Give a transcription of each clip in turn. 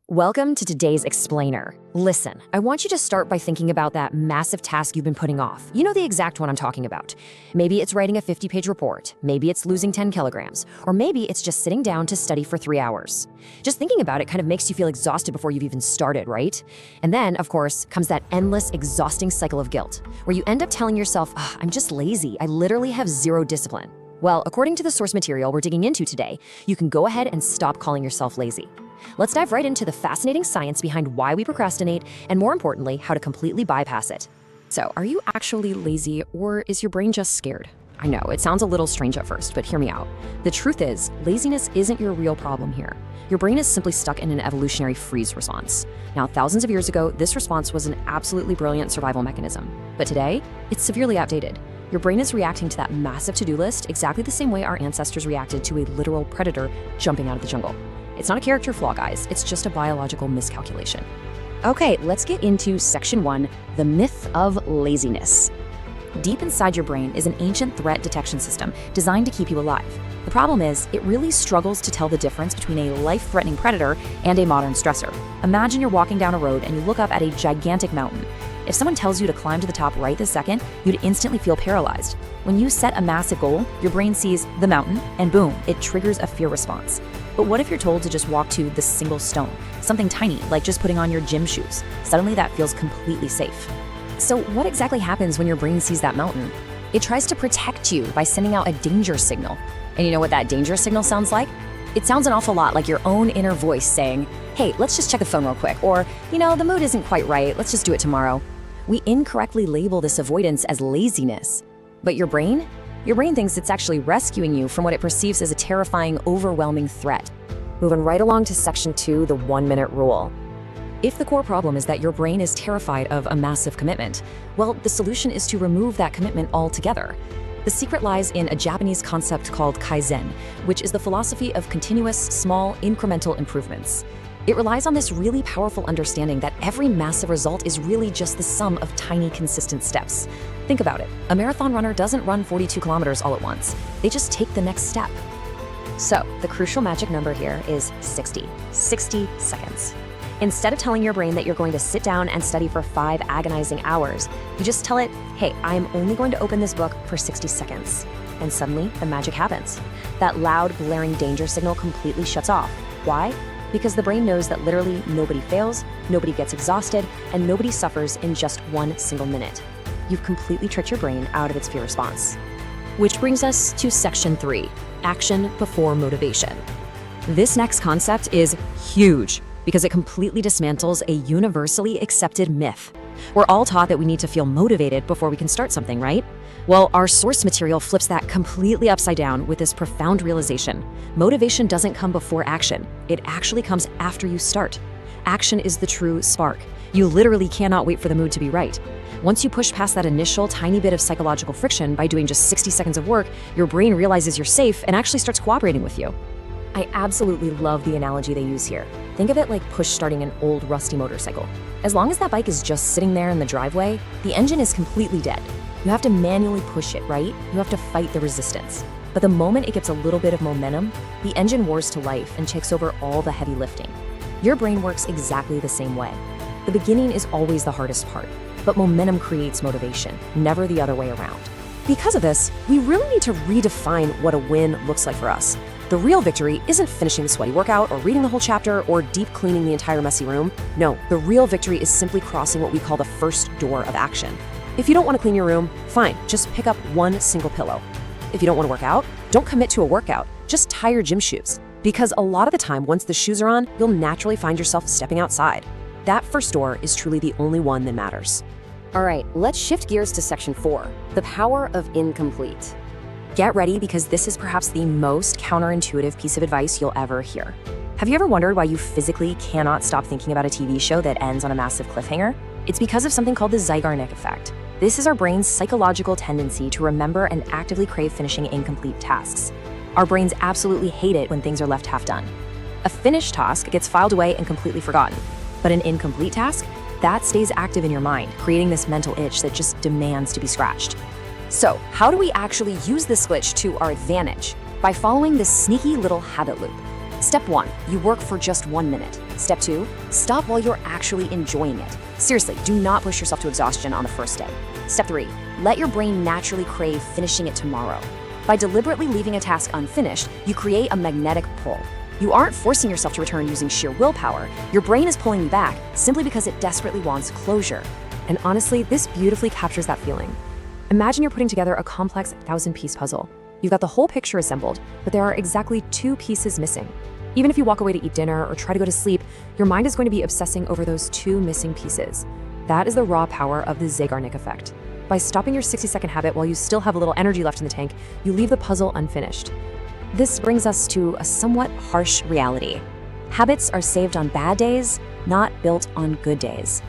Welcome to today's explainer. Listen, I want you to start by thinking about that massive task you've been putting off. You know the exact one I'm talking about. Maybe it's writing a 50-page report, maybe it's losing 10 kilograms, or maybe it's just sitting down to study for 3 hours. Just thinking about it kind of makes you feel exhausted before you've even started, right? And then, of course, comes that endless, exhausting cycle of guilt, where you end up telling yourself, I'm just lazy, I literally have zero discipline. Well, according to the source material we're digging into today, you can go ahead and stop calling yourself lazy. Let's dive right into the fascinating science behind why we procrastinate and, more importantly, how to completely bypass it. So, are you actually lazy, or is your brain just scared? I know, it sounds a little strange at first, but hear me out. The truth is, laziness isn't your real problem here. Your brain is simply stuck in an evolutionary freeze response. Now, thousands of years ago, this response was an absolutely brilliant survival mechanism. But today, it's severely outdated. Your brain is reacting to that massive to-do list exactly the same way our ancestors reacted to a literal predator jumping out of the jungle. It's not a character flaw, guys. It's just a biological miscalculation. Okay, let's get into section 1, the myth of laziness. Deep inside your brain is an ancient threat detection system designed to keep you alive. The problem is, it really struggles to tell the difference between a life-threatening predator and a modern stressor. Imagine you're walking down a road and you look up at a gigantic mountain. If someone tells you to climb to the top right this second, you'd instantly feel paralyzed. When you set a massive goal, your brain sees the mountain, and boom, it triggers a fear response. But what if you're told to just walk to the single stone, something tiny, like just putting on your gym shoes? Suddenly that feels completely safe. So what exactly happens when your brain sees that mountain? It tries to protect you by sending out a danger signal. And you know what that danger signal sounds like? It sounds an awful lot like your own inner voice saying, hey, let's just check the phone real quick, or, the mood isn't quite right, let's just do it tomorrow. We incorrectly label this avoidance as laziness. But your brain? Your brain thinks it's actually rescuing you from what it perceives as a terrifying, overwhelming threat. Moving right along to section 2, the 1-minute rule. If the core problem is that your brain is terrified of a massive commitment, well, the solution is to remove that commitment altogether. The secret lies in a Japanese concept called Kaizen, which is the philosophy of continuous, small, incremental improvements. It relies on this really powerful understanding that every massive result is really just the sum of tiny, consistent steps. Think about it. A marathon runner doesn't run 42 kilometers all at once. They just take the next step. So, the crucial magic number here is 60 seconds. Instead of telling your brain that you're going to sit down and study for 5 agonizing hours, you just tell it, hey, I'm only going to open this book for 60 seconds. And suddenly, the magic happens. That loud, blaring danger signal completely shuts off. Why? Because the brain knows that literally nobody fails, nobody gets exhausted, and nobody suffers in just 1 single minute. You've completely tricked your brain out of its fear response. Which brings us to section 3, action before motivation. This next concept is huge because it completely dismantles a universally accepted myth. We're all taught that we need to feel motivated before we can start something, right? Well, our source material flips that completely upside down with this profound realization. Motivation doesn't come before action. It actually comes after you start. Action is the true spark. You literally cannot wait for the mood to be right. Once you push past that initial tiny bit of psychological friction by doing just 60 seconds of work, your brain realizes you're safe and actually starts cooperating with you. I absolutely love the analogy they use here. Think of it like push starting an old rusty motorcycle. As long as that bike is just sitting there in the driveway, the engine is completely dead. You have to manually push it, right? You have to fight the resistance. But the moment it gets a little bit of momentum, the engine roars to life and takes over all the heavy lifting. Your brain works exactly the same way. The beginning is always the hardest part, but momentum creates motivation, never the other way around. Because of this, we really need to redefine what a win looks like for us. The real victory isn't finishing the sweaty workout or reading the whole chapter or deep cleaning the entire messy room. No, the real victory is simply crossing what we call the first door of action. If you don't want to clean your room, fine, just pick up 1 single pillow. If you don't want to work out, don't commit to a workout, just tie your gym shoes. Because a lot of the time, once the shoes are on, you'll naturally find yourself stepping outside. That first door is truly the only one that matters. All right, let's shift gears to section 4, the power of incomplete. Get ready because this is perhaps the most counterintuitive piece of advice you'll ever hear. Have you ever wondered why you physically cannot stop thinking about a TV show that ends on a massive cliffhanger? It's because of something called the Zeigarnik effect. This is our brain's psychological tendency to remember and actively crave finishing incomplete tasks. Our brains absolutely hate it when things are left half done. A finished task gets filed away and completely forgotten. But an incomplete task, that stays active in your mind, creating this mental itch that just demands to be scratched. So, how do we actually use this glitch to our advantage? By following this sneaky little habit loop. Step 1, you work for just 1 minute. Step 2, stop while you're actually enjoying it. Seriously, do not push yourself to exhaustion on the first day. Step 3, let your brain naturally crave finishing it tomorrow. By deliberately leaving a task unfinished, you create a magnetic pull. You aren't forcing yourself to return using sheer willpower. Your brain is pulling you back simply because it desperately wants closure. And honestly, this beautifully captures that feeling. Imagine you're putting together a complex 1,000-piece puzzle. You've got the whole picture assembled, but there are exactly 2 pieces missing. Even if you walk away to eat dinner or try to go to sleep, your mind is going to be obsessing over those 2 missing pieces. That is the raw power of the Zeigarnik effect. By stopping your 60-second habit while you still have a little energy left in the tank, you leave the puzzle unfinished. This brings us to a somewhat harsh reality. Habits are saved on bad days, not built on good days.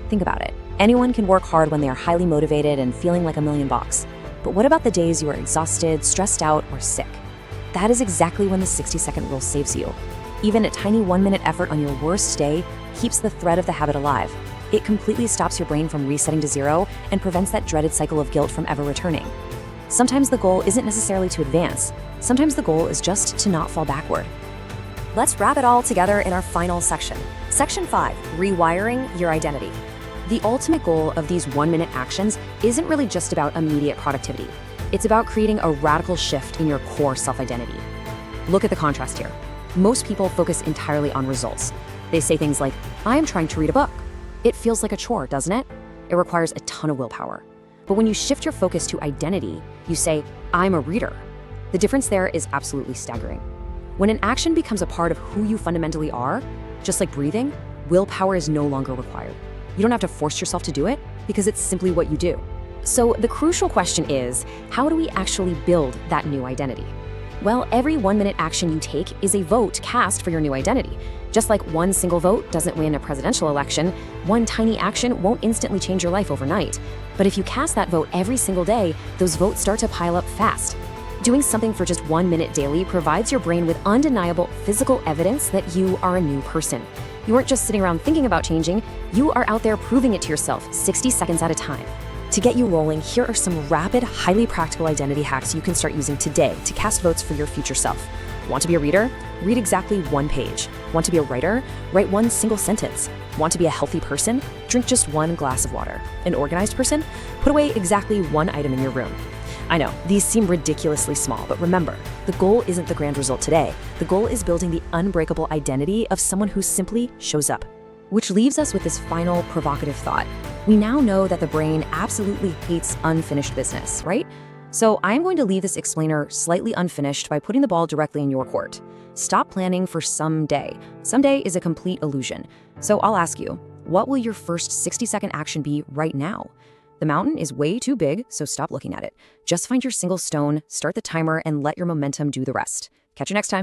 Think about it. Anyone can work hard when they are highly motivated and feeling like $1,000,000. But what about the days you are exhausted, stressed out, or sick? That is exactly when the 60-second rule saves you. Even a tiny 1-minute effort on your worst day keeps the thread of the habit alive. It completely stops your brain from resetting to zero and prevents that dreaded cycle of guilt from ever returning. Sometimes the goal isn't necessarily to advance. Sometimes the goal is just to not fall backward. Let's wrap it all together in our final section. Section 5, rewiring your identity. The ultimate goal of these 1-minute actions isn't really just about immediate productivity. It's about creating a radical shift in your core self-identity. Look at the contrast here. Most people focus entirely on results. They say things like, I am trying to read a book. It feels like a chore, doesn't it? It requires a ton of willpower. But when you shift your focus to identity, you say, I'm a reader. The difference there is absolutely staggering. When an action becomes a part of who you fundamentally are, just like breathing, willpower is no longer required. You don't have to force yourself to do it because it's simply what you do. So the crucial question is, how do we actually build that new identity? Well, every 1-minute action you take is a vote cast for your new identity. Just like one single vote doesn't win a presidential election, one tiny action won't instantly change your life overnight. But if you cast that vote every single day, those votes start to pile up fast. Doing something for just 1 minute daily provides your brain with undeniable physical evidence that you are a new person. You aren't just sitting around thinking about changing, you are out there proving it to yourself 60 seconds at a time. To get you rolling, here are some rapid, highly practical identity hacks you can start using today to cast votes for your future self. Want to be a reader? Read exactly 1 page. Want to be a writer? Write 1 single sentence. Want to be a healthy person? Drink just 1 glass of water. An organized person? Put away exactly 1 item in your room. I know, these seem ridiculously small, but remember, the goal isn't the grand result today. The goal is building the unbreakable identity of someone who simply shows up. Which leaves us with this final provocative thought. We now know that the brain absolutely hates unfinished business, right? So I'm going to leave this explainer slightly unfinished by putting the ball directly in your court. Stop planning for someday. Someday is a complete illusion. So I'll ask you, what will your first 60-second action be right now? The mountain is way too big, so stop looking at it. Just find your single stone, start the timer, and let your momentum do the rest. Catch you next time.